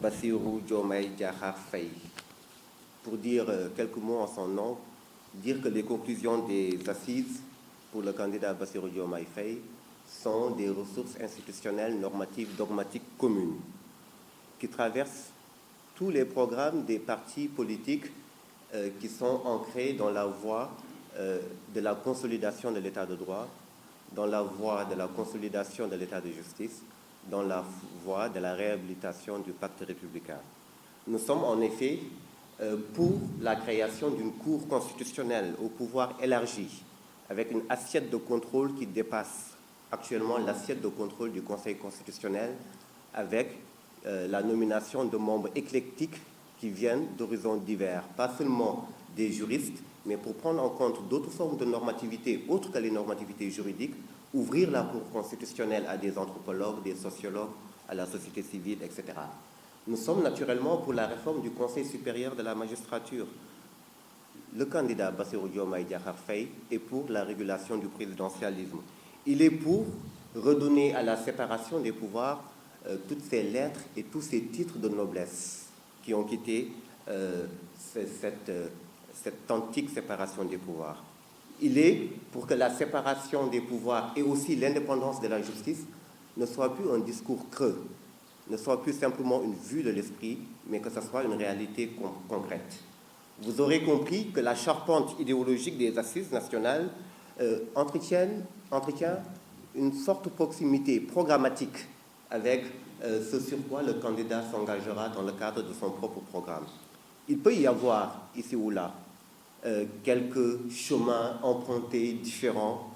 Bassirou Diomaye Diakhar Faye. Pour dire quelques mots en son nom, dire que les conclusions des assises pour le candidat Bassirou Diomaye Faye sont des ressources institutionnelles, normatives, dogmatiques communes qui traversent tous les programmes des partis politiques qui sont ancrés dans la voie de la consolidation de l'état de droit, dans la voie de la consolidation de l'état de justice, dans la voie de la réhabilitation du pacte républicain. Nous sommes en effet pour la création d'une cour constitutionnelle au pouvoir élargi, avec une assiette de contrôle qui dépasse actuellement l'assiette de contrôle du Conseil constitutionnel, avec la nomination de membres éclectiques qui viennent d'horizons divers, pas seulement des juristes, mais pour prendre en compte d'autres formes de normativité autres que les normativités juridiques, ouvrir la Cour constitutionnelle à des anthropologues, des sociologues, à la société civile, etc. Nous sommes naturellement pour la réforme du Conseil supérieur de la magistrature. Le candidat Bassirou Diomaye Diakhar Faye est pour la régulation du présidentialisme. Il est pour redonner à la séparation des pouvoirs toutes ces lettres et tous ces titres de noblesse qui ont quitté cette antique séparation des pouvoirs. Il est pour que la séparation des pouvoirs et aussi l'indépendance de la justice ne soit plus un discours creux, ne soit plus simplement une vue de l'esprit, mais que ce soit une réalité concrète. Vous aurez compris que la charpente idéologique des assises nationales entretient une forte proximité programmatique avec ce sur quoi le candidat s'engagera dans le cadre de son propre programme. Il peut y avoir, ici ou là, quelques chemins empruntés différents,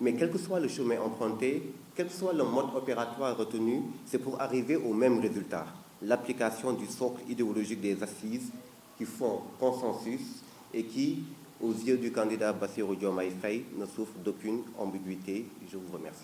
mais quel que soit le chemin emprunté, quel que soit le mode opératoire retenu, c'est pour arriver au même résultat, l'application du socle idéologique des assises qui font consensus et qui, aux yeux du candidat Bassirou Diomaye Faye, ne souffrent d'aucune ambiguïté. Je vous remercie.